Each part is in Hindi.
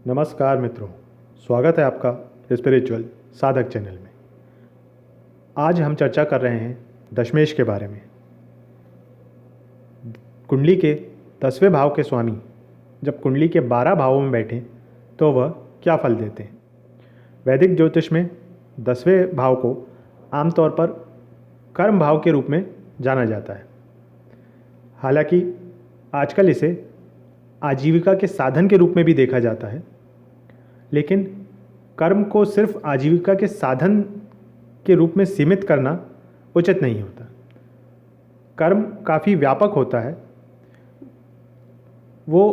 नमस्कार मित्रों, स्वागत है आपका स्पिरिचुअल साधक चैनल में। आज हम चर्चा कर रहे हैं दशमेश के बारे में। कुंडली के 10वें भाव के स्वामी जब कुंडली के 12 भावों में बैठें तो वह क्या फल देते हैं। वैदिक ज्योतिष में 10वें भाव को आमतौर पर कर्म भाव के रूप में जाना जाता है। हालांकि आजकल इसे आजीविका के साधन के रूप में भी देखा जाता है, लेकिन कर्म को सिर्फ आजीविका के साधन के रूप में सीमित करना उचित नहीं होता। कर्म काफ़ी व्यापक होता है। वो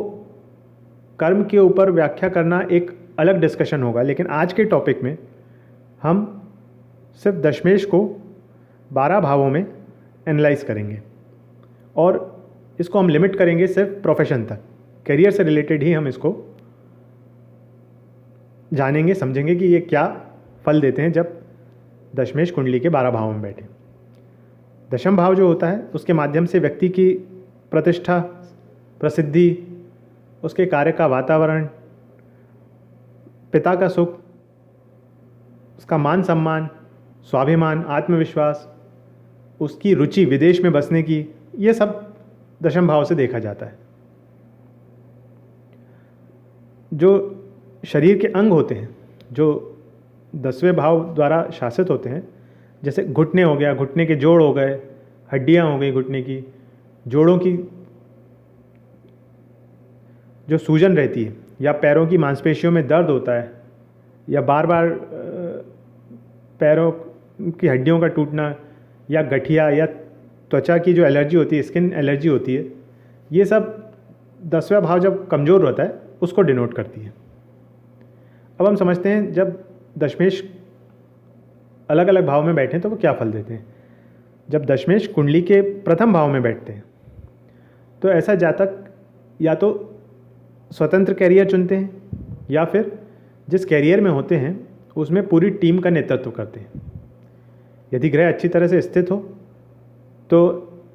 कर्म के ऊपर व्याख्या करना एक अलग डिस्कशन होगा, लेकिन आज के टॉपिक में हम सिर्फ दशमेश को 12 भावों में एनालाइज करेंगे और इसको हम लिमिट करेंगे सिर्फ प्रोफेशन तक। करियर से रिलेटेड ही हम इसको जानेंगे, समझेंगे कि ये क्या फल देते हैं जब दशमेश कुंडली के 12 भावों में बैठे। दशम भाव जो होता है उसके माध्यम से व्यक्ति की प्रतिष्ठा, प्रसिद्धि, उसके कार्य का वातावरण, पिता का सुख, उसका मान सम्मान, स्वाभिमान, आत्मविश्वास, उसकी रुचि विदेश में बसने की, ये सब दशम भाव से देखा जाता है। जो शरीर के अंग होते हैं जो 10वें भाव द्वारा शासित होते हैं, जैसे घुटने हो गया, घुटने के जोड़ हो गए, हड्डियां हो गई घुटने की, जोड़ों की जो सूजन रहती है, या पैरों की मांसपेशियों में दर्द होता है, या बार बार पैरों की हड्डियों का टूटना, या गठिया, या त्वचा की जो एलर्जी होती है, स्किन एलर्जी होती है, ये सब 10वां भाव जब कमज़ोर होता है उसको डिनोट करती है। अब हम समझते हैं जब दशमेश अलग अलग भाव में बैठे तो वो क्या फल देते हैं। जब दशमेश कुंडली के प्रथम भाव में बैठते हैं तो ऐसा जातक या तो स्वतंत्र कैरियर चुनते हैं या फिर जिस कैरियर में होते हैं उसमें पूरी टीम का नेतृत्व करते हैं। यदि ग्रह अच्छी तरह से स्थित हो तो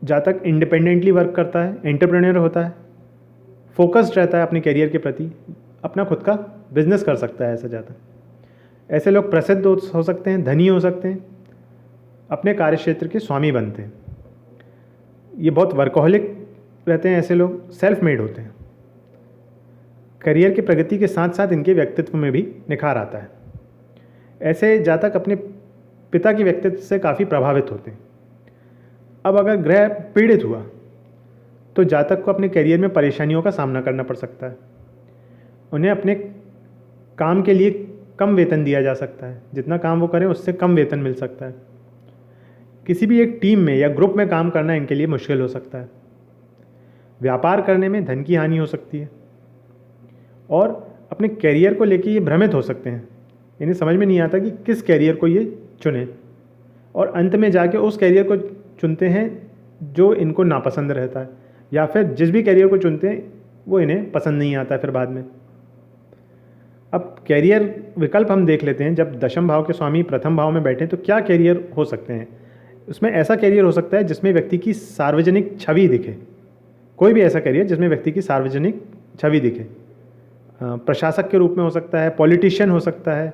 जातक इंडिपेंडेंटली वर्क करता है, एंटरप्रेन्योर होता है, फोकस्ड रहता है अपने कैरियर के प्रति, अपना खुद का बिजनेस कर सकता है। ऐसा जातक, ऐसे लोग प्रसिद्ध हो सकते हैं, धनी हो सकते हैं, अपने कार्यक्षेत्र के स्वामी बनते हैं। ये बहुत वर्कोहलिक रहते हैं, ऐसे लोग सेल्फ मेड होते हैं। करियर की प्रगति के साथ साथ इनके व्यक्तित्व में भी निखार आता है। ऐसे जातक अपने पिता के व्यक्तित्व से काफ़ी प्रभावित होते हैं। अब अगर ग्रह पीड़ित हुआ तो जातक को अपने करियर में परेशानियों का सामना करना पड़ सकता है। उन्हें अपने काम के लिए कम वेतन दिया जा सकता है, जितना काम वो करें उससे कम वेतन मिल सकता है। किसी भी एक टीम में या ग्रुप में काम करना इनके लिए मुश्किल हो सकता है। व्यापार करने में धन की हानि हो सकती है और अपने कैरियर को लेकर ये भ्रमित हो सकते हैं। इन्हें समझ में नहीं आता कि किस कैरियर को ये चुने, और अंत में जाके उस कैरियर को चुनते हैं जो इनको नापसंद रहता है, या फिर जिस भी कैरियर को चुनते हैं वो इन्हें पसंद नहीं आता फिर बाद में। अब कैरियर विकल्प हम देख लेते हैं। जब दशम भाव के स्वामी प्रथम भाव में बैठे तो क्या कैरियर हो सकते हैं। उसमें ऐसा कैरियर हो सकता है जिसमें व्यक्ति की सार्वजनिक छवि दिखे। कोई भी ऐसा कैरियर जिसमें व्यक्ति की सार्वजनिक छवि दिखे। प्रशासक के रूप में हो सकता है, पॉलिटिशियन हो सकता है,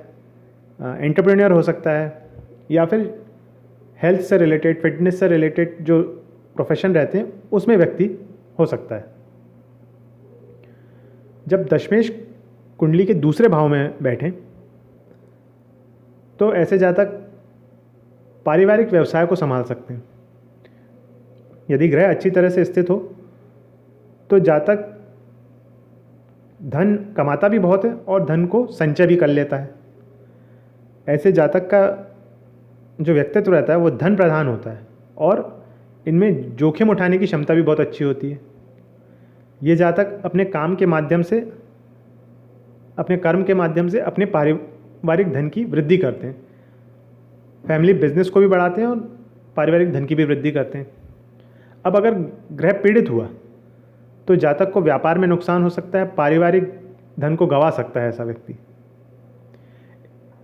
एंटरप्रेन्योर हो सकता है, या फिर हेल्थ से रिलेटेड, फिटनेस से रिलेटेड जो प्रोफेशन रहते हैं उसमें व्यक्ति हो सकता है। जब दशमेश कुंडली के दूसरे भाव में बैठें तो ऐसे जातक पारिवारिक व्यवसाय को संभाल सकते हैं। यदि ग्रह अच्छी तरह से स्थित हो तो जातक धन कमाता भी बहुत है और धन को संचय भी कर लेता है। ऐसे जातक का जो व्यक्तित्व रहता है वो धन प्रधान होता है और इनमें जोखिम उठाने की क्षमता भी बहुत अच्छी होती है। ये जातक अपने काम के माध्यम से, अपने कर्म के माध्यम से अपने पारिवारिक धन की वृद्धि करते हैं। फैमिली बिजनेस को भी बढ़ाते हैं और पारिवारिक धन की भी वृद्धि करते हैं। अब अगर ग्रह पीड़ित हुआ तो जातक को व्यापार में नुकसान हो सकता है, पारिवारिक धन को गंवा सकता है ऐसा व्यक्ति।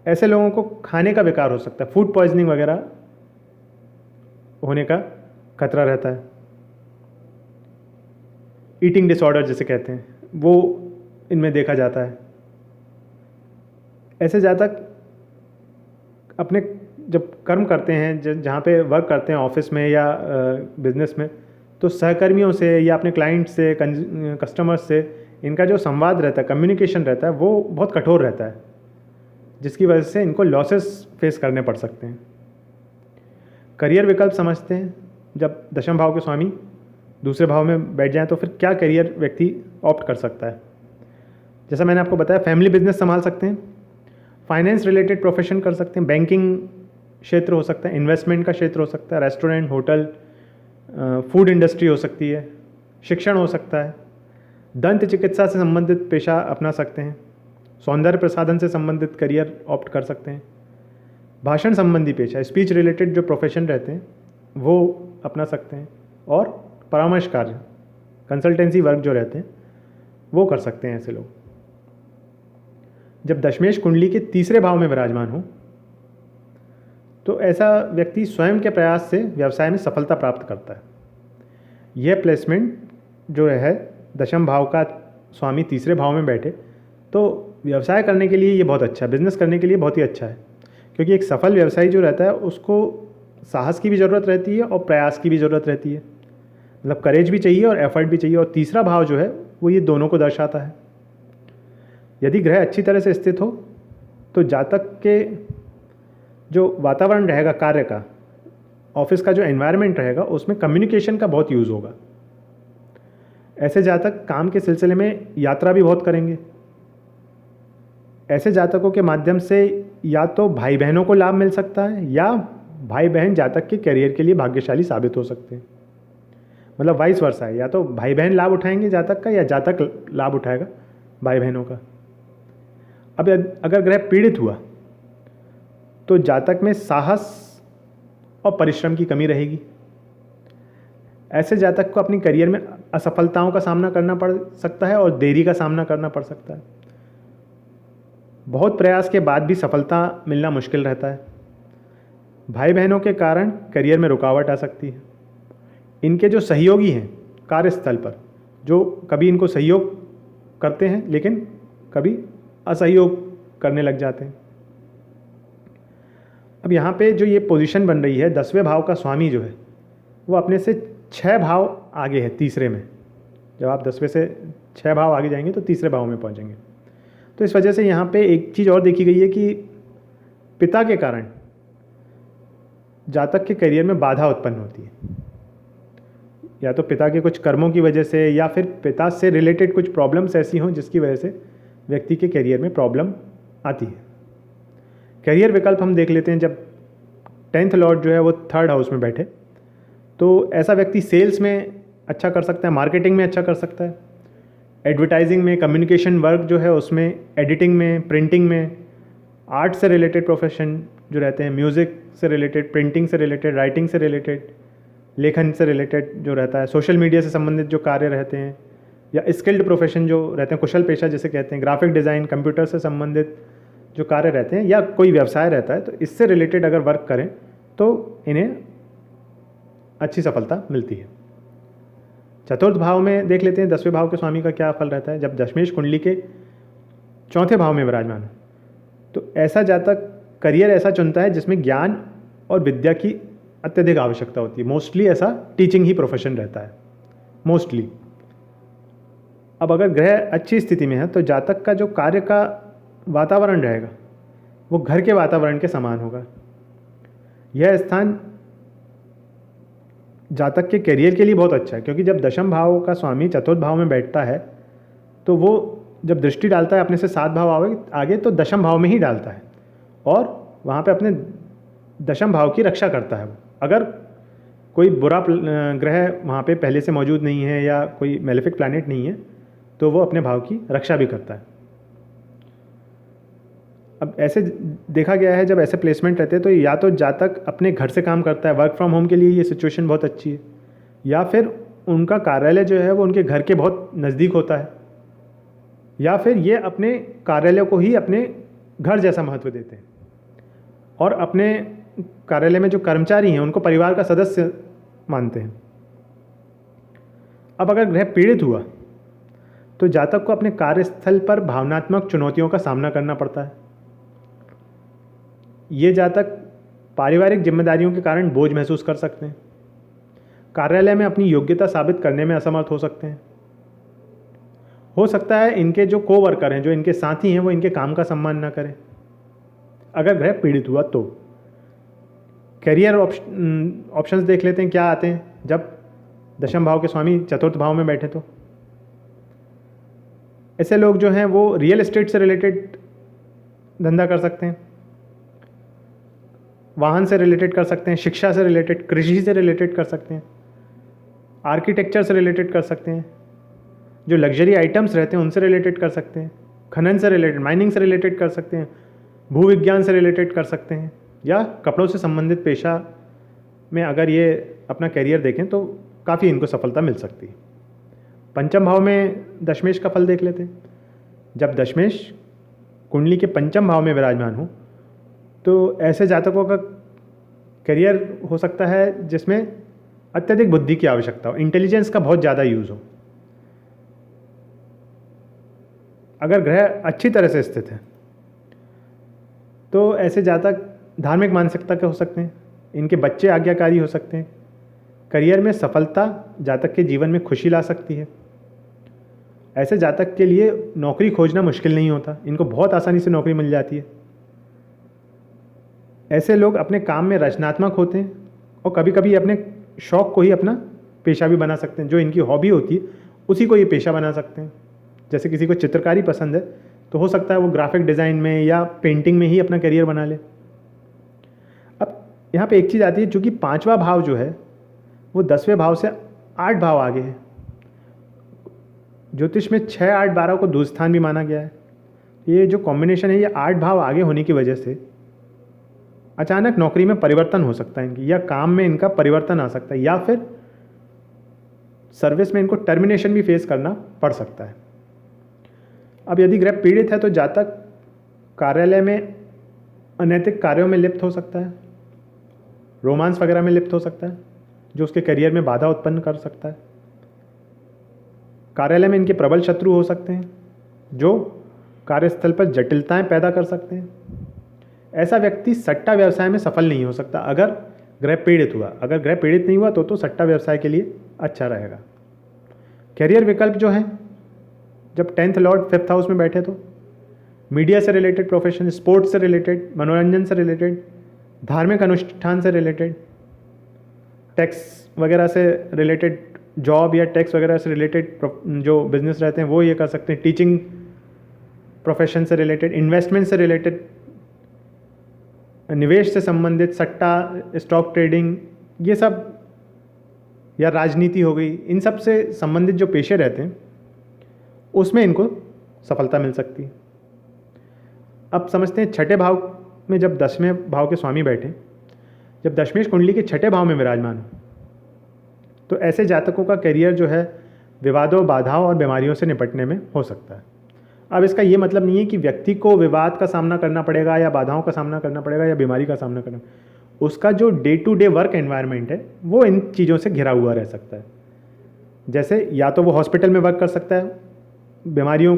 ऐसे लोगों को खाने का विकार हो सकता है, फूड पॉइजनिंग वगैरह होने का खतरा रहता है। ईटिंग डिसऑर्डर जिसे कहते हैं वो इनमें देखा जाता है। ऐसे जातक अपने जब कर्म करते हैं, जहाँ पे वर्क करते हैं ऑफिस में या बिजनेस में, तो सहकर्मियों से या अपने क्लाइंट से, कस्टमर्स से इनका जो संवाद रहता है, कम्युनिकेशन रहता है, वो बहुत कठोर रहता है, जिसकी वजह से इनको लॉसेस फेस करने पड़ सकते हैं। करियर विकल्प समझते हैं, जब दशम भाव के स्वामी दूसरे भाव में बैठ जाएं तो फिर क्या करियर व्यक्ति ऑप्ट कर सकता है। जैसा मैंने आपको बताया, फैमिली बिजनेस संभाल सकते हैं, फाइनेंस रिलेटेड प्रोफेशन कर सकते हैं, बैंकिंग क्षेत्र हो सकता है, इन्वेस्टमेंट का क्षेत्र हो सकता है, रेस्टोरेंट, होटल, फूड इंडस्ट्री हो सकती है, शिक्षण हो सकता है, दंत चिकित्सा से संबंधित पेशा अपना सकते हैं, सौंदर्य प्रसाधन से संबंधित करियर ऑप्ट कर सकते हैं, भाषण संबंधी पेशा, स्पीच रिलेटेड जो प्रोफेशन रहते हैं वो अपना सकते हैं, और परामर्श कार्य, कंसल्टेंसी वर्क जो रहते हैं वो कर सकते हैं ऐसे लोग। जब दशमेश कुंडली के तीसरे भाव में विराजमान हो तो ऐसा व्यक्ति स्वयं के प्रयास से व्यवसाय में सफलता प्राप्त करता है। यह प्लेसमेंट जो है, दशम भाव का स्वामी तीसरे भाव में बैठे तो व्यवसाय करने के लिए ये बहुत अच्छा है, बिजनेस करने के लिए बहुत ही अच्छा है, क्योंकि एक सफल व्यवसायी जो रहता है उसको साहस की भी ज़रूरत रहती है और प्रयास की भी ज़रूरत रहती है, मतलब करेज भी चाहिए और एफर्ट भी चाहिए, और तीसरा भाव जो है वो ये दोनों को दर्शाता है। यदि ग्रह अच्छी तरह से स्थित हो तो जातक के जो वातावरण रहेगा कार्य का, ऑफिस का जो एनवायरनमेंट रहेगा, उसमें कम्युनिकेशन का बहुत यूज़ होगा। ऐसे जातक काम के सिलसिले में यात्रा भी बहुत करेंगे। ऐसे जातकों के माध्यम से या तो भाई बहनों को लाभ मिल सकता है या भाई बहन जातक के करियर के लिए भाग्यशाली साबित हो सकते हैं, मतलब वाइस वर्सा है, या तो भाई बहन लाभ उठाएंगे जातक का या जातक लाभ उठाएगा भाई बहनों का। अब अगर ग्रह पीड़ित हुआ तो जातक में साहस और परिश्रम की कमी रहेगी। ऐसे जातक को अपनी करियर में असफलताओं का सामना करना पड़ सकता है और देरी का सामना करना पड़ सकता है। बहुत प्रयास के बाद भी सफलता मिलना मुश्किल रहता है। भाई बहनों के कारण करियर में रुकावट आ सकती है। इनके जो सहयोगी हैं कार्यस्थल पर, जो कभी इनको सहयोग करते हैं लेकिन कभी असहयोग करने लग जाते हैं। अब यहाँ पे जो ये पोजीशन बन रही है, 10वें भाव का स्वामी जो है वो अपने से 6 भाव आगे है तीसरे में। जब आप 10वें से 6 भाव आगे जाएंगे तो तीसरे भाव में पहुँचेंगे। तो इस वजह से यहाँ पे एक चीज़ और देखी गई है कि पिता के कारण जातक के करियर में बाधा उत्पन्न होती है, या तो पिता के कुछ कर्मों की वजह से या फिर पिता से रिलेटेड कुछ प्रॉब्लम्स ऐसी हों जिसकी वजह से व्यक्ति के करियर में प्रॉब्लम आती है। करियर विकल्प हम देख लेते हैं। जब 10th लॉर्ड जो है वो 3rd हाउस में बैठे तो ऐसा व्यक्ति सेल्स में अच्छा कर सकता है, मार्केटिंग में अच्छा कर सकता है, एडवर्टाइजिंग में, कम्युनिकेशन वर्क जो है उसमें, एडिटिंग में, प्रिंटिंग में, आर्ट से रिलेटेड प्रोफेशन जो रहते हैं, म्यूज़िक से रिलेटेड, प्रिंटिंग से रिलेटेड, राइटिंग से रिलेटेड, लेखन से रिलेटेड जो रहता है, सोशल मीडिया से संबंधित जो कार्य रहते हैं, या स्किल्ड प्रोफेशन जो रहते हैं, कुशल पेशा जिसे कहते हैं, ग्राफिक डिज़ाइन, कंप्यूटर से संबंधित जो कार्य रहते हैं, या कोई व्यवसाय रहता है, तो इससे रिलेटेड अगर वर्क करें तो इन्हें अच्छी सफलता मिलती है। चतुर्थ भाव में देख लेते हैं 10वें भाव के स्वामी का क्या फल रहता है। जब दशमेश कुंडली के 4थे भाव में विराजमान है तो ऐसा जातक करियर ऐसा चुनता है जिसमें ज्ञान और विद्या की अत्यधिक आवश्यकता होती है। मोस्टली ऐसा टीचिंग ही प्रोफेशन रहता है, मोस्टली। अब अगर ग्रह अच्छी स्थिति में है तो जातक का जो कार्य का वातावरण रहेगा वो घर के वातावरण के समान होगा। यह स्थान जातक के करियर के लिए बहुत अच्छा है, क्योंकि जब दशम भाव का स्वामी चतुर्थ भाव में बैठता है तो वो जब दृष्टि डालता है अपने से 7 भाव आगे तो दशम भाव में ही डालता है और वहाँ पे अपने दशम भाव की रक्षा करता है। वो अगर कोई बुरा ग्रह वहाँ पे पहले से मौजूद नहीं है या कोई मेलेफिक प्लैनेट नहीं है तो वो अपने भाव की रक्षा भी करता है। अब ऐसे देखा गया है जब ऐसे प्लेसमेंट रहते हैं तो या तो जातक अपने घर से काम करता है, वर्क फ्रॉम होम के लिए ये सिचुएशन बहुत अच्छी है, या फिर उनका कार्यालय जो है वो उनके घर के बहुत नज़दीक होता है, या फिर ये अपने कार्यालय को ही अपने घर जैसा महत्व देते हैं और अपने कार्यालय में जो कर्मचारी हैं उनको परिवार का सदस्य मानते हैं। अब अगर ग्रह पीड़ित हुआ तो जातक को अपने कार्यस्थल पर भावनात्मक चुनौतियों का सामना करना पड़ता है। ये जातक पारिवारिक जिम्मेदारियों के कारण बोझ महसूस कर सकते हैं। कार्यालय में अपनी योग्यता साबित करने में असमर्थ हो सकते हैं। हो सकता है इनके जो कोवर्कर हैं, जो इनके साथी हैं, वो इनके काम का सम्मान ना करें। अगर ग्रह पीड़ित हुआ तो करियर ऑप्शंस देख लेते हैं क्या आते हैं जब दशम भाव के स्वामी चतुर्थ भाव में बैठे। तो ऐसे लोग जो हैं वो रियल एस्टेट से रिलेटेड धंधा कर सकते हैं, वाहन से रिलेटेड कर सकते हैं, शिक्षा से रिलेटेड, कृषि से रिलेटेड कर सकते हैं, आर्किटेक्चर से रिलेटेड कर सकते हैं, जो लग्जरी आइटम्स रहते हैं उनसे रिलेटेड कर सकते हैं, खनन से रिलेटेड, माइनिंग से रिलेटेड कर सकते हैं, भूविज्ञान से रिलेटेड कर सकते हैं, या कपड़ों से संबंधित पेशा में अगर ये अपना करियर देखें तो काफ़ी इनको सफलता मिल सकती है। पंचम भाव में दशमेश का फल देख लेते हैं। जब दशमेश कुंडली के पंचम भाव में विराजमान हो तो ऐसे जातकों का करियर हो सकता है जिसमें अत्यधिक बुद्धि की आवश्यकता हो, इंटेलिजेंस का बहुत ज़्यादा यूज़ हो। अगर ग्रह अच्छी तरह से स्थित है तो ऐसे जातक धार्मिक मानसिकता के हो सकते हैं, इनके बच्चे आज्ञाकारी हो सकते हैं। करियर में सफलता जातक के जीवन में खुशी ला सकती है। ऐसे जातक के लिए नौकरी खोजना मुश्किल नहीं होता, इनको बहुत आसानी से नौकरी मिल जाती है। ऐसे लोग अपने काम में रचनात्मक होते हैं और कभी कभी अपने शौक़ को ही अपना पेशा भी बना सकते हैं। जो इनकी हॉबी होती है उसी को ये पेशा बना सकते हैं। जैसे किसी को चित्रकारी पसंद है तो हो सकता है वो ग्राफिक डिज़ाइन में या पेंटिंग में ही अपना करियर बना ले। अब यहाँ पे एक चीज़ आती है, चूँकि पाँचवा भाव जो है वो 10वें भाव से 8 भाव आगे है। ज्योतिष में 6, 8, 12 को दूर स्थान भी माना गया है। ये जो कॉम्बिनेशन है, ये 8 भाव आगे होने की वजह से अचानक नौकरी में परिवर्तन हो सकता है इनकी, या काम में इनका परिवर्तन आ सकता है, या फिर सर्विस में इनको टर्मिनेशन भी फेस करना पड़ सकता है। अब यदि ग्रह पीड़ित है तो जातक कार्यालय में अनैतिक कार्यों में लिप्त हो सकता है, रोमांस वगैरह में लिप्त हो सकता है, जो उसके करियर में बाधा उत्पन्न कर सकता है। कार्यालय में इनके प्रबल शत्रु हो सकते हैं जो कार्यस्थल पर जटिलताएं पैदा कर सकते हैं। ऐसा व्यक्ति सट्टा व्यवसाय में सफल नहीं हो सकता अगर ग्रह पीड़ित हुआ। अगर ग्रह पीड़ित नहीं हुआ तो सट्टा व्यवसाय के लिए अच्छा रहेगा। कैरियर विकल्प जो है, जब 10th लॉर्ड 5th हाउस में बैठे तो मीडिया से रिलेटेड प्रोफेशन, स्पोर्ट्स से रिलेटेड, मनोरंजन से रिलेटेड, धार्मिक अनुष्ठान से रिलेटेड, टैक्स वगैरह से रिलेटेड जॉब या टैक्स वगैरह से रिलेटेड जो बिजनेस रहते हैं वो ये कर सकते हैं। टीचिंग प्रोफेशन से रिलेटेड, इन्वेस्टमेंट से रिलेटेड, निवेश से संबंधित, सट्टा, स्टॉक ट्रेडिंग, ये सब, या राजनीति हो गई, इन सब से संबंधित जो पेशे रहते हैं उसमें इनको सफलता मिल सकती है। अब समझते हैं छठे भाव में जब 10वें भाव के स्वामी बैठे, जब दशमेश कुंडली के छठे भाव में विराजमान हो तो ऐसे जातकों का करियर जो है विवादों, बाधाओं और बीमारियों से निपटने में हो सकता है। अब इसका ये मतलब नहीं है कि व्यक्ति को विवाद का सामना करना पड़ेगा या बाधाओं का सामना करना पड़ेगा या बीमारी का सामना करना, उसका जो day to day work environment है वो इन चीज़ों से घिरा हुआ रह सकता है। जैसे या तो वो हॉस्पिटल में वर्क कर सकता है, बीमारियों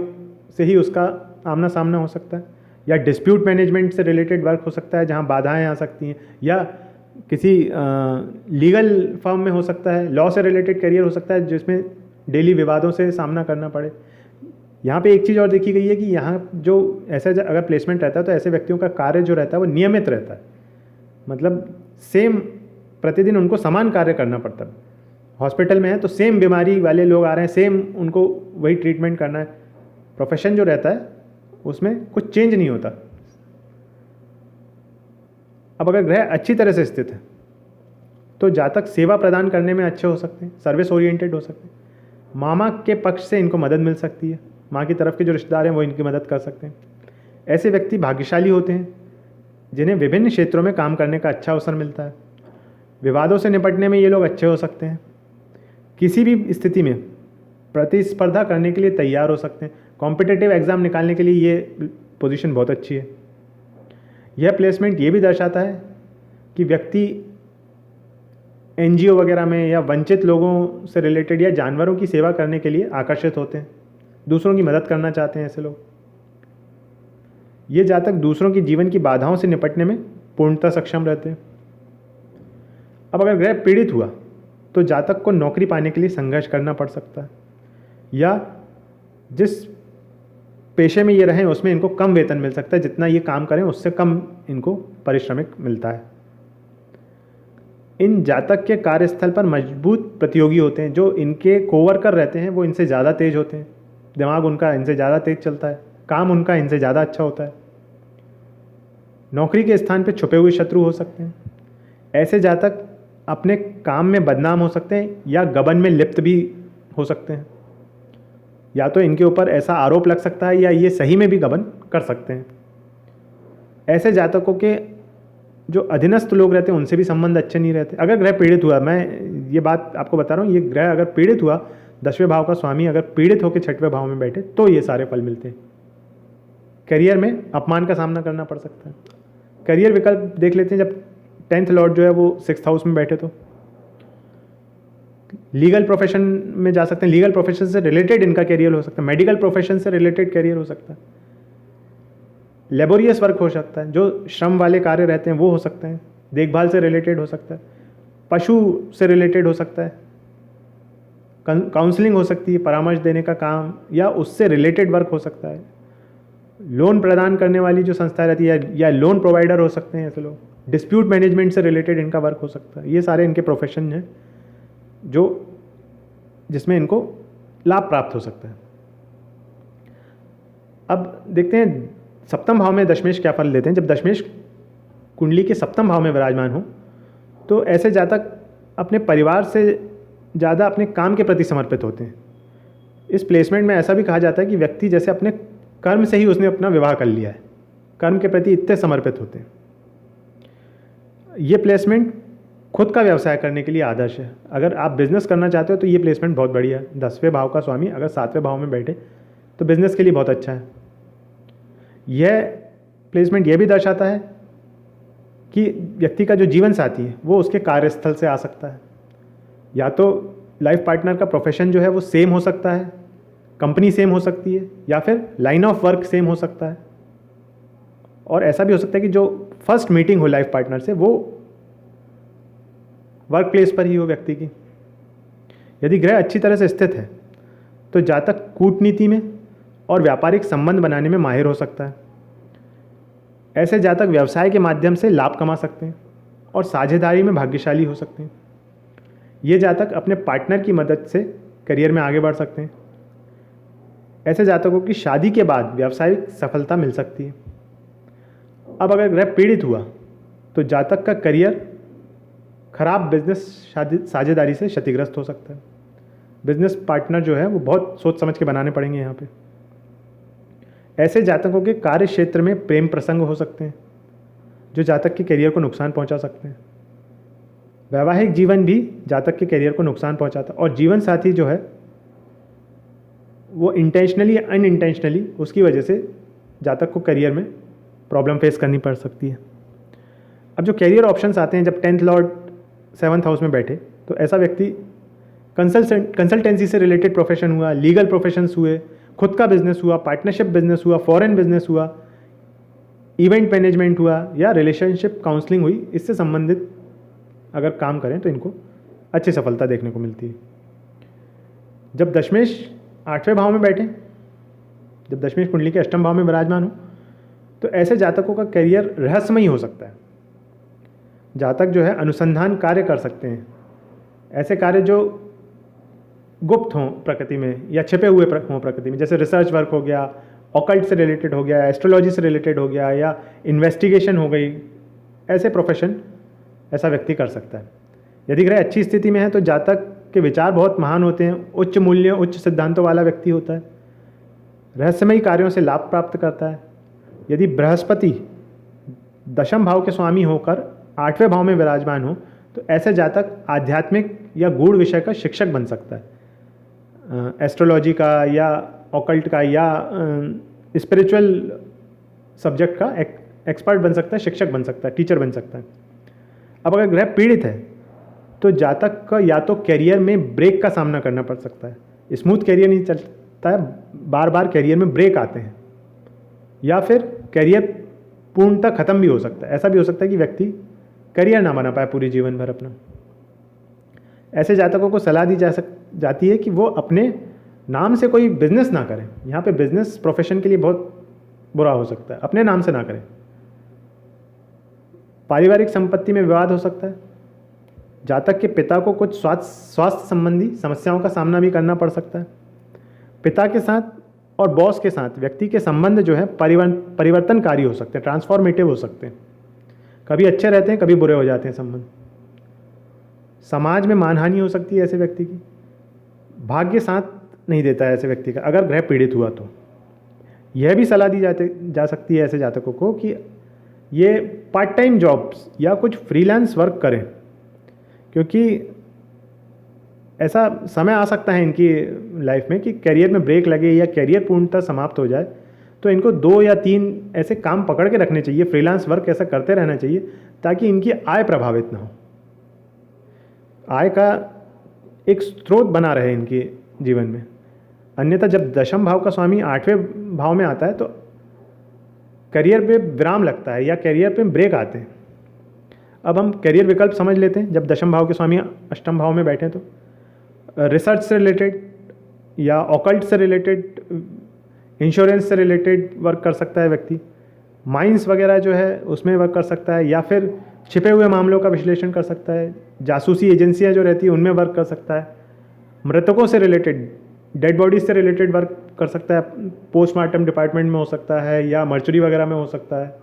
से ही उसका आमना सामना हो सकता है, या डिस्प्यूट मैनेजमेंट से रिलेटेड वर्क हो सकता है जहाँ बाधाएं आ सकती हैं, या किसी लीगल फर्म में हो सकता है, लॉ से रिलेटेड करियर हो सकता है जिसमें डेली विवादों से सामना करना पड़े। यहाँ पे एक चीज़ और देखी गई है कि यहाँ जो ऐसा अगर प्लेसमेंट रहता है तो ऐसे व्यक्तियों का कार्य जो रहता है वो नियमित रहता है, मतलब सेम प्रतिदिन उनको समान कार्य करना पड़ता है। हॉस्पिटल में है तो सेम बीमारी वाले लोग आ रहे हैं, सेम उनको वही ट्रीटमेंट करना है। प्रोफेशन जो रहता है उसमें कुछ चेंज नहीं होता। अब अगर ग्रह अच्छी तरह से स्थित है तो जातक सेवा प्रदान करने में अच्छे हो सकते हैं, सर्विस ओरिएंटेड हो सकते हैं। मामा के पक्ष से इनको मदद मिल सकती है, माँ की तरफ के जो रिश्तेदार हैं वो इनकी मदद कर सकते हैं। ऐसे व्यक्ति भाग्यशाली होते हैं जिन्हें विभिन्न क्षेत्रों में काम करने का अच्छा अवसर मिलता है। विवादों से निपटने में ये लोग अच्छे हो सकते हैं। किसी भी स्थिति में प्रतिस्पर्धा करने के लिए तैयार हो सकते हैं। कॉम्पिटिटिव एग्ज़ाम निकालने के लिए ये पोजीशन बहुत अच्छी है। यह प्लेसमेंट ये भी दर्शाता है कि व्यक्ति एनजीओ वगैरह में या वंचित लोगों से रिलेटेड या जानवरों की सेवा करने के लिए आकर्षित होते हैं, दूसरों की मदद करना चाहते हैं ऐसे लोग। ये जातक दूसरों की जीवन की बाधाओं से निपटने में पूर्णतः सक्षम रहते हैं। अब अगर ग्रह पीड़ित हुआ तो जातक को नौकरी पाने के लिए संघर्ष करना पड़ सकता है, या जिस पेशे में ये रहें उसमें इनको कम वेतन मिल सकता है, जितना ये काम करें उससे कम इनको पारिश्रमिक मिलता है। इन जातक के कार्यस्थल पर मजबूत प्रतियोगी होते हैं, जो इनके कोवर्कर रहते हैं वो इनसे ज़्यादा तेज होते हैं, दिमाग उनका इनसे ज़्यादा तेज चलता है, काम उनका इनसे ज़्यादा अच्छा होता है। नौकरी के स्थान पर छुपे हुए शत्रु हो सकते हैं। ऐसे जातक अपने काम में बदनाम हो सकते हैं या गबन में लिप्त भी हो सकते हैं, या तो इनके ऊपर ऐसा आरोप लग सकता है या ये सही में भी गबन कर सकते हैं। ऐसे जातकों के जो अधीनस्थ लोग रहते हैं उनसे भी संबंध अच्छे नहीं रहते। अगर ग्रह पीड़ित हुआ, मैं ये बात आपको बता रहा हूँ, ये ग्रह अगर पीड़ित हुआ, 10वें भाव का स्वामी अगर पीड़ित होकर 6वें भाव में बैठे तो ये सारे फल मिलते हैं। करियर में अपमान का सामना करना पड़ सकता है। करियर विकल्प देख लेते हैं, जब 10th लॉर्ड जो है वो 6th हाउस में बैठे तो लीगल प्रोफेशन में जा सकते हैं, लीगल प्रोफेशन से रिलेटेड इनका करियर हो सकता है, मेडिकल प्रोफेशन से रिलेटेड करियर हो सकता है, लेबोरियस वर्क हो सकता है, जो श्रम वाले कार्य रहते हैं वो हो सकते हैं, देखभाल से रिलेटेड हो सकता है, पशु से रिलेटेड हो सकता है, काउंसलिंग हो सकती है, परामर्श देने का काम या उससे रिलेटेड वर्क हो सकता है, लोन प्रदान करने वाली जो संस्था रहती है या लोन प्रोवाइडर हो सकते हैं ऐसे लोग, डिस्प्यूट मैनेजमेंट से रिलेटेड इनका वर्क हो सकता है। ये सारे इनके प्रोफेशन हैं जो जिसमें इनको लाभ प्राप्त हो सकता है। अब देखते हैं सप्तम भाव में दशमेश क्या फल देते हैं। जब दशमेश कुंडली के सप्तम भाव में विराजमान हो तो ऐसे जातक अपने परिवार से ज़्यादा अपने काम के प्रति समर्पित होते हैं। इस प्लेसमेंट में ऐसा भी कहा जाता है कि व्यक्ति जैसे अपने कर्म से ही उसने अपना विवाह कर लिया है, कर्म के प्रति इतने समर्पित होते हैं। ये प्लेसमेंट खुद का व्यवसाय करने के लिए आदर्श है। अगर आप बिजनेस करना चाहते हो तो ये प्लेसमेंट बहुत बढ़िया है। 10वें भाव का स्वामी अगर 7वें भाव में बैठे तो बिजनेस के लिए बहुत अच्छा है। यह प्लेसमेंट यह भी दर्शाता है कि व्यक्ति का जो जीवन साथी है वो उसके कार्यस्थल से आ सकता है, या तो लाइफ पार्टनर का प्रोफेशन जो है वो सेम हो सकता है, कंपनी सेम हो सकती है, या फिर लाइन ऑफ वर्क सेम हो सकता है। और ऐसा भी हो सकता है कि जो फर्स्ट मीटिंग हो लाइफ पार्टनर से वो वर्क प्लेस पर ही हो व्यक्ति की। यदि ग्रह अच्छी तरह से स्थित है तो जातक कूटनीति में और व्यापारिक संबंध बनाने में माहिर हो सकता है। ऐसे जातक व्यवसाय के माध्यम से लाभ कमा सकते हैं और साझेदारी में भाग्यशाली हो सकते हैं। ये जातक अपने पार्टनर की मदद से करियर में आगे बढ़ सकते हैं। ऐसे जातकों की शादी के बाद व्यावसायिक सफलता मिल सकती है। अब अगर ग्रह पीड़ित हुआ तो जातक का करियर खराब बिजनेस साझेदारी से क्षतिग्रस्त हो सकता है। बिजनेस पार्टनर जो है वो बहुत सोच समझ के बनाने पड़ेंगे यहाँ पे। ऐसे जातकों के कार्य क्षेत्र में प्रेम प्रसंग हो सकते हैं जो जातक के करियर को नुकसान पहुंचा सकते हैं। वैवाहिक जीवन भी जातक के करियर को नुकसान पहुंचाता है और जीवन साथी जो है वो इंटेंशनली या अनइंटेंशनली उसकी वजह से जातक को करियर में प्रॉब्लम फेस करनी पड़ सकती है। अब जो करियर ऑप्शंस आते हैं, जब 10th लॉर्ड 7th हाउस में बैठे तो ऐसा व्यक्ति कंसल्टेंसी से रिलेटेड प्रोफेशन हुआ, लीगल प्रोफेशंस हुए, खुद का बिजनेस हुआ, पार्टनरशिप बिजनेस हुआ, फॉरेन बिजनेस हुआ, इवेंट मैनेजमेंट हुआ या रिलेशनशिप काउंसलिंग हुई, इससे संबंधित अगर काम करें तो इनको अच्छी सफलता देखने को मिलती है। जब दशमेश 8वें भाव में बैठे, जब दशमेश कुंडली के अष्टम भाव में विराजमान हो तो ऐसे जातकों का करियर रहस्यमयी हो सकता है। जातक जो है अनुसंधान कार्य कर सकते हैं, ऐसे कार्य जो गुप्त हों प्रकृति में या छिपे हुए हों प्रकृति में, जैसे रिसर्च वर्क हो गया, ऑकल्ट से रिलेटेड हो गया, एस्ट्रोलॉजी से रिलेटेड हो गया या इन्वेस्टिगेशन हो गई। ऐसे प्रोफेशन ऐसा व्यक्ति कर सकता है। यदि ग्रह अच्छी स्थिति में है तो जातक के विचार बहुत महान होते हैं, उच्च मूल्यों उच्च सिद्धांतों वाला व्यक्ति होता है, रहस्यमयी कार्यों से लाभ प्राप्त करता है। यदि बृहस्पति दशम भाव के स्वामी होकर 8वें भाव में विराजमान हो तो ऐसे जातक आध्यात्मिक या गूढ़ विषय का शिक्षक बन सकता है, एस्ट्रोलॉजी का या ऑकल्ट का या स्पिरिचुअल सब्जेक्ट का एक्सपर्ट बन सकता है, शिक्षक बन सकता है, टीचर बन सकता है। अब अगर ग्रह पीड़ित है तो जातक का या तो करियर में ब्रेक का सामना करना पड़ सकता है, स्मूथ करियर नहीं चलता है, बार बार करियर में ब्रेक आते हैं, या फिर करियर पूर्णतः खत्म भी हो सकता है। ऐसा भी हो सकता है कि व्यक्ति करियर ना बना पाए पूरे जीवन भर अपना। ऐसे जातकों को सलाह दी जाती है कि वो अपने नाम से कोई बिजनेस ना करें। यहाँ पे बिजनेस प्रोफेशन के लिए बहुत बुरा हो सकता है, अपने नाम से ना करें। पारिवारिक संपत्ति में विवाद हो सकता है। जातक के पिता को कुछ स्वास्थ्य संबंधी समस्याओं का सामना भी करना पड़ सकता है। पिता के साथ और बॉस के साथ व्यक्ति के संबंध जो है परिवर्तनकारी हो सकते हैं, ट्रांसफॉर्मेटिव हो सकते हैं। कभी अच्छे रहते हैं, कभी बुरे हो जाते हैं संबंध। समाज में मानहानि हो सकती है ऐसे व्यक्ति की। भाग्य साथ नहीं देता है ऐसे व्यक्ति का अगर ग्रह पीड़ित हुआ तो। यह भी सलाह दी जा सकती है ऐसे जातकों को कि ये पार्ट टाइम जॉब्स या कुछ फ्रीलांस वर्क करें, क्योंकि ऐसा समय आ सकता है इनकी लाइफ में कि करियर में ब्रेक लगे या करियर पूर्णतः समाप्त हो जाए, तो इनको 2 या 3 ऐसे काम पकड़ के रखने चाहिए, फ्रीलांस वर्क ऐसा करते रहना चाहिए ताकि इनकी आय प्रभावित ना हो, आय का एक स्रोत बना रहे इनके जीवन में। अन्यथा जब दशम भाव का स्वामी 8वें भाव में आता है तो करियर पे विराम लगता है या करियर पे ब्रेक आते हैं। अब हम करियर विकल्प समझ लेते हैं। जब दशम भाव के स्वामी अष्टम भाव में बैठे तो रिसर्च से रिलेटेड या ऑकल्ट से रिलेटेड, इंश्योरेंस से रिलेटेड वर्क कर सकता है व्यक्ति। माइंस वगैरह जो है उसमें वर्क कर सकता है, या फिर छिपे हुए मामलों का विश्लेषण कर सकता है। जासूसी एजेंसियां जो रहती है उनमें वर्क कर सकता है। मृतकों से रिलेटेड, डेड बॉडीज से रिलेटेड वर्क कर सकता है। पोस्टमार्टम डिपार्टमेंट में हो सकता है या मर्चरी वगैरह में हो सकता है।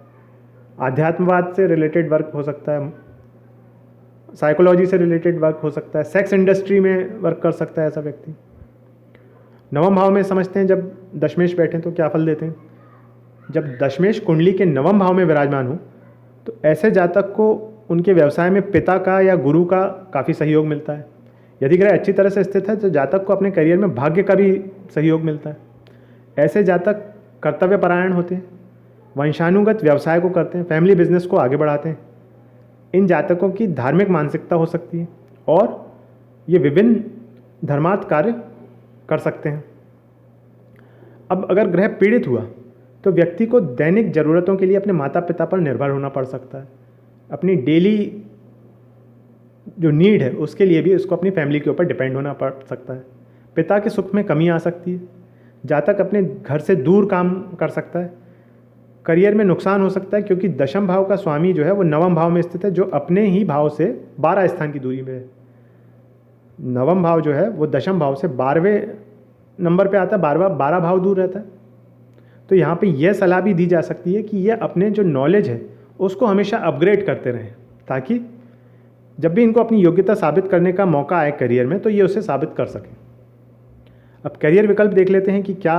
आध्यात्मवाद से रिलेटेड वर्क हो सकता है, साइकोलॉजी से रिलेटेड वर्क हो सकता है, सेक्स इंडस्ट्री में वर्क कर सकता है ऐसा व्यक्ति। नवम भाव में समझते हैं जब दशमेश बैठे तो क्या फल देते हैं। जब दशमेश कुंडली के नवम भाव में विराजमान हो तो ऐसे जातक को उनके व्यवसाय में पिता का या गुरु का काफ़ी सहयोग मिलता है। यदि ग्रह अच्छी तरह से स्थित है तो जातक को अपने करियर में भाग्य का भी सहयोग मिलता है। ऐसे जातक कर्तव्य परायण होते हैं, वंशानुगत व्यवसाय को करते हैं, फैमिली बिजनेस को आगे बढ़ाते हैं। इन जातकों की धार्मिक मानसिकता हो सकती है और ये विभिन्न धर्मार्थ कार्य कर सकते हैं। अब अगर ग्रह पीड़ित हुआ तो व्यक्ति को दैनिक ज़रूरतों के लिए अपने माता पिता पर निर्भर होना पड़ सकता है। अपनी डेली जो नीड है उसके लिए भी उसको अपनी फैमिली के ऊपर डिपेंड होना पड़ सकता है। पिता के सुख में कमी आ सकती है। जातक अपने घर से दूर काम कर सकता है। करियर में नुकसान हो सकता है क्योंकि दशम भाव का स्वामी जो है वो नवम भाव में स्थित है, जो अपने ही भाव से 12 स्थान की दूरी में है। नवम भाव जो है वो दशम भाव से 12वें नंबर पे आता है, 12 भाव दूर रहता है। तो यहाँ पे यह सलाह भी दी जा सकती है कि ये अपने जो नॉलेज है उसको हमेशा अपग्रेड करते रहें, ताकि जब भी इनको अपनी योग्यता साबित करने का मौका आए करियर में तो ये उसे साबित कर सकें। अब करियर विकल्प देख लेते हैं कि क्या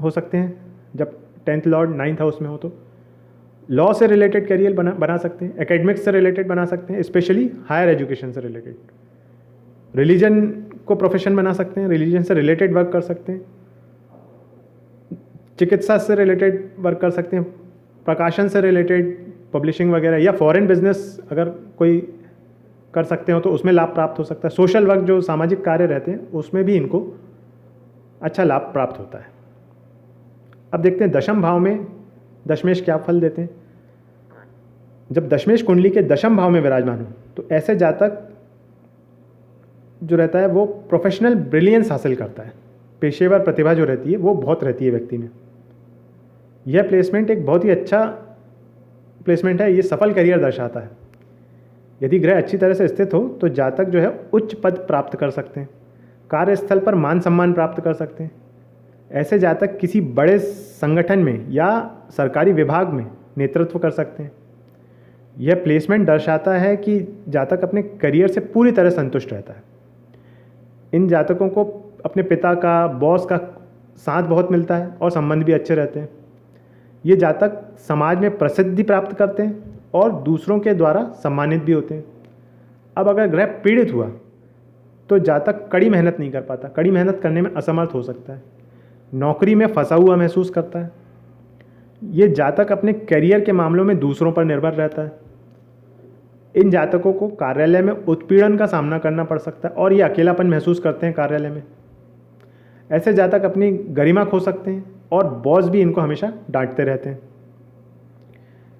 हो सकते हैं जब 10th लॉर्ड 9th हाउस में हो। तो लॉ से रिलेटेड करियर बना सकते हैं, एकेडमिक्स से रिलेटेड बना सकते हैं, स्पेशली हायर एजुकेशन से रिलेटेड। रिलीजन को प्रोफेशन बना सकते हैं, रिलीजन से रिलेटेड वर्क कर सकते हैं। चिकित्सा से रिलेटेड वर्क कर सकते हैं, प्रकाशन से रिलेटेड, पब्लिशिंग वगैरह, या फॉरेन बिजनेस अगर कोई कर सकते हो तो उसमें लाभ प्राप्त हो सकता है। सोशल वर्क जो सामाजिक कार्य रहते हैं उसमें भी इनको अच्छा लाभ प्राप्त होता है। अब देखते हैं दशम भाव में दशमेश क्या फल देते हैं। जब दशमेश कुंडली के दशम भाव में विराजमान हो तो ऐसे जातक जो रहता है वो प्रोफेशनल ब्रिलियंस हासिल करता है। पेशेवर प्रतिभा जो रहती है वो बहुत रहती है व्यक्ति में। यह प्लेसमेंट एक बहुत ही अच्छा प्लेसमेंट है, ये सफल करियर दर्शाता है। यदि ग्रह अच्छी तरह से स्थित हो तो जातक जो है उच्च पद प्राप्त कर सकते हैं, कार्यस्थल पर मान सम्मान प्राप्त कर सकते हैं। ऐसे जातक किसी बड़े संगठन में या सरकारी विभाग में नेतृत्व कर सकते हैं। यह प्लेसमेंट दर्शाता है कि जातक अपने करियर से पूरी तरह संतुष्ट रहता है। इन जातकों को अपने पिता का, बॉस का साथ बहुत मिलता है और संबंध भी अच्छे रहते हैं। ये जातक समाज में प्रसिद्धि प्राप्त करते हैं और दूसरों के द्वारा सम्मानित भी होते हैं। अब अगर ग्रह पीड़ित हुआ तो जातक कड़ी मेहनत नहीं कर पाता, कड़ी मेहनत करने में असमर्थ हो सकता है, नौकरी में फंसा हुआ महसूस करता है। ये जातक अपने करियर के मामलों में दूसरों पर निर्भर रहता है। इन जातकों को कार्यालय में उत्पीड़न का सामना करना पड़ सकता है और ये अकेलापन महसूस करते हैं कार्यालय में। ऐसे जातक अपनी गरिमा खो सकते हैं और बॉस भी इनको हमेशा डांटते रहते हैं।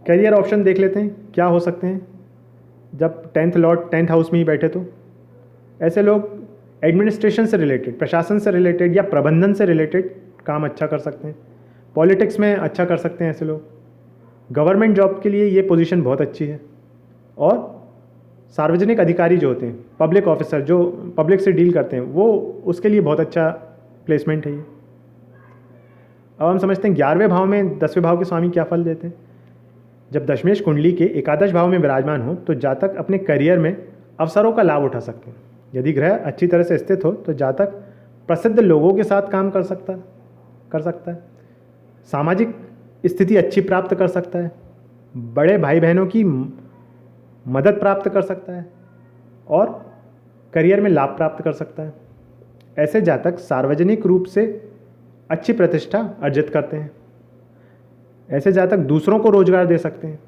कैरियर ऑप्शन देख लेते हैं क्या हो सकते हैं। जब 10th लॉर्ड 10th हाउस में ही बैठे तो ऐसे लोग एडमिनिस्ट्रेशन से रिलेटेड, प्रशासन से रिलेटेड या प्रबंधन से रिलेटेड काम अच्छा कर सकते हैं। पॉलिटिक्स में अच्छा कर सकते हैं ऐसे लोग। गवर्नमेंट जॉब के लिए ये पोजीशन बहुत अच्छी है। और सार्वजनिक अधिकारी जो होते हैं, पब्लिक ऑफिसर जो पब्लिक से डील करते हैं, वो उसके लिए बहुत अच्छा प्लेसमेंट है ये। अब हम समझते हैं 11वें भाव में 10वें भाव के स्वामी क्या फल देते हैं। जब दशमेश कुंडली के एकादश भाव में विराजमान हो तो जातक अपने करियर में अवसरों का लाभ उठा सकते हैं। यदि ग्रह अच्छी तरह से स्थित हो तो जातक प्रसिद्ध लोगों के साथ काम कर सकता है। सामाजिक स्थिति अच्छी प्राप्त कर सकता है। बड़े भाई बहनों की मदद प्राप्त कर सकता है और करियर में लाभ प्राप्त कर सकता है। ऐसे जातक सार्वजनिक रूप से अच्छी प्रतिष्ठा अर्जित करते हैं। ऐसे जातक दूसरों को रोजगार दे सकते हैं।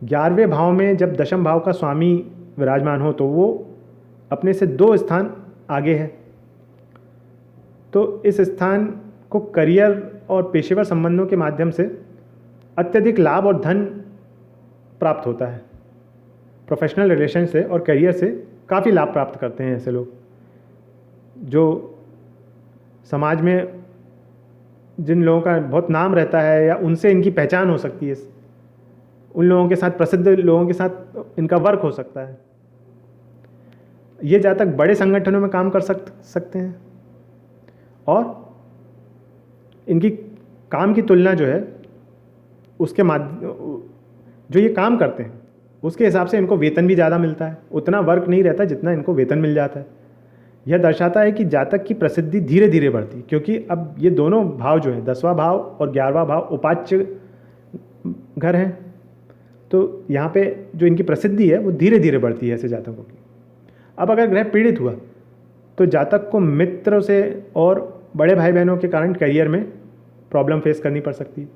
11वें भाव में जब दशम भाव का स्वामी विराजमान हो तो वो अपने से 2 स्थान आगे है, तो इस स्थान को करियर और पेशेवर संबंधों के माध्यम से अत्यधिक लाभ और धन प्राप्त होता है। प्रोफेशनल रिलेशन से और करियर से काफ़ी लाभ प्राप्त करते हैं ऐसे लोग, जो समाज में जिन लोगों का बहुत नाम रहता है या उनसे इनकी पहचान हो सकती है, उन लोगों के साथ, प्रसिद्ध लोगों के साथ इनका वर्क हो सकता है। ये जातक बड़े संगठनों में काम कर सकते हैं और इनकी काम की तुलना जो है उसके जो ये काम करते हैं उसके हिसाब से इनको वेतन भी ज़्यादा मिलता है। उतना वर्क नहीं रहता जितना इनको वेतन मिल जाता है। यह दर्शाता है कि जातक की प्रसिद्धि धीरे धीरे बढ़ती, क्योंकि अब ये दोनों भाव जो हैं, 10वां भाव और 11वां भाव उपाच्य घर हैं, तो यहाँ पे जो इनकी प्रसिद्धि है वो धीरे धीरे बढ़ती है ऐसे जातकों की। अब अगर ग्रह पीड़ित हुआ तो जातक को मित्रों से और बड़े भाई बहनों के कारण करियर में प्रॉब्लम फेस करनी पड़ सकती है।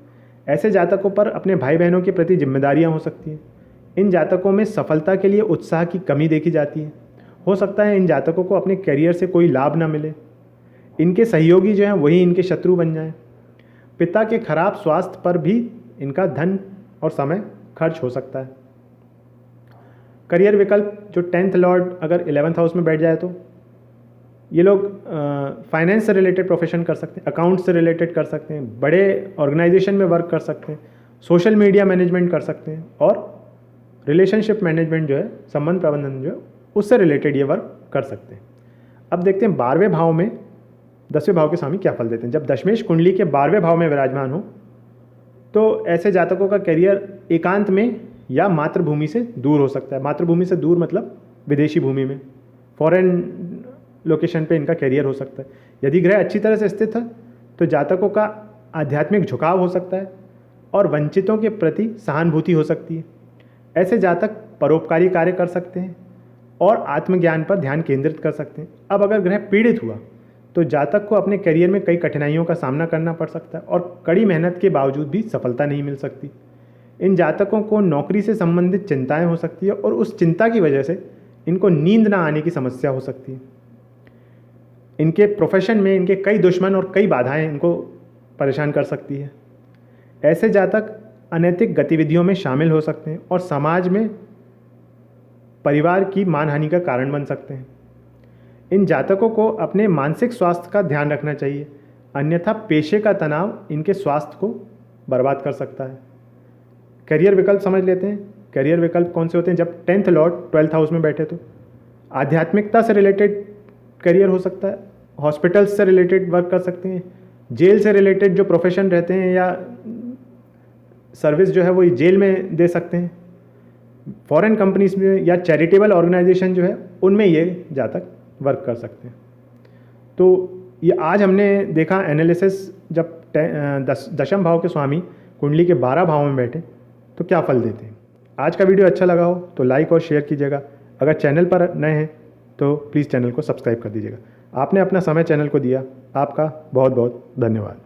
ऐसे जातकों पर अपने भाई बहनों के प्रति जिम्मेदारियां हो सकती हैं। इन जातकों में सफलता के लिए उत्साह की कमी देखी जाती है। हो सकता है इन जातकों को अपने करियर से कोई लाभ ना मिले। इनके सहयोगी जो हैं वही इनके शत्रु बन जाएं। पिता के खराब स्वास्थ्य पर भी इनका धन और समय खर्च हो सकता है। करियर विकल्प जो 10th लॉर्ड अगर 11th हाउस में बैठ जाए तो ये लोग फाइनेंस से रिलेटेड प्रोफेशन कर सकते हैं, अकाउंट्स से रिलेटेड कर सकते हैं, बड़े ऑर्गेनाइजेशन में वर्क कर सकते हैं, सोशल मीडिया मैनेजमेंट कर सकते हैं और रिलेशनशिप मैनेजमेंट जो है, संबंध प्रबंधन जो है, उससे रिलेटेड ये वर्क कर सकते हैं। अब देखते हैं 12वें भाव में 10वें भाव के स्वामी क्या फल देते हैं। जब दशमेश कुंडली के 12वें भाव में विराजमान हो तो ऐसे जातकों का करियर एकांत में या मातृभूमि से दूर हो सकता है। मातृभूमि से दूर मतलब विदेशी भूमि में, फॉरेन लोकेशन पे इनका करियर हो सकता है। यदि ग्रह अच्छी तरह से स्थित है तो जातकों का आध्यात्मिक झुकाव हो सकता है और वंचितों के प्रति सहानुभूति हो सकती है। ऐसे जातक परोपकारी कार्य कर सकते हैं और आत्मज्ञान पर ध्यान केंद्रित कर सकते हैं। अब अगर ग्रह पीड़ित हुआ तो जातक को अपने करियर में कई कठिनाइयों का सामना करना पड़ सकता है और कड़ी मेहनत के बावजूद भी सफलता नहीं मिल सकती। इन जातकों को नौकरी से संबंधित चिंताएं हो सकती है और उस चिंता की वजह से इनको नींद ना आने की समस्या हो सकती है। इनके प्रोफेशन में इनके कई दुश्मन और कई बाधाएं इनको परेशान कर सकती है। ऐसे जातक अनैतिक गतिविधियों में शामिल हो सकते हैं और समाज में परिवार की मानहानि का कारण बन सकते हैं। इन जातकों को अपने मानसिक स्वास्थ्य का ध्यान रखना चाहिए, अन्यथा पेशे का तनाव इनके स्वास्थ्य को बर्बाद कर सकता है। करियर विकल्प समझ लेते हैं। करियर विकल्प कौन से होते हैं? जब 10th लॉर्ड 12th हाउस में बैठे तो आध्यात्मिकता से रिलेटेड करियर हो सकता है, हॉस्पिटल्स से रिलेटेड वर्क कर सकते हैं, जेल से रिलेटेड जो प्रोफेशन रहते हैं या सर्विस जो है वो जेल में दे सकते हैं, फॉरेन कंपनीज में या चैरिटेबल ऑर्गेनाइजेशन जो है उनमें ये जातक वर्क कर सकते हैं। तो ये आज हमने देखा एनालिसिस, जब दशम भाव के स्वामी कुंडली के 12 भाव में बैठे तो क्या फल देते हैं। आज का वीडियो अच्छा लगा हो तो लाइक और शेयर कीजिएगा। अगर चैनल पर नए हैं तो प्लीज़ चैनल को सब्सक्राइब कर दीजिएगा। आपने अपना समय चैनल को दिया, आपका बहुत बहुत धन्यवाद।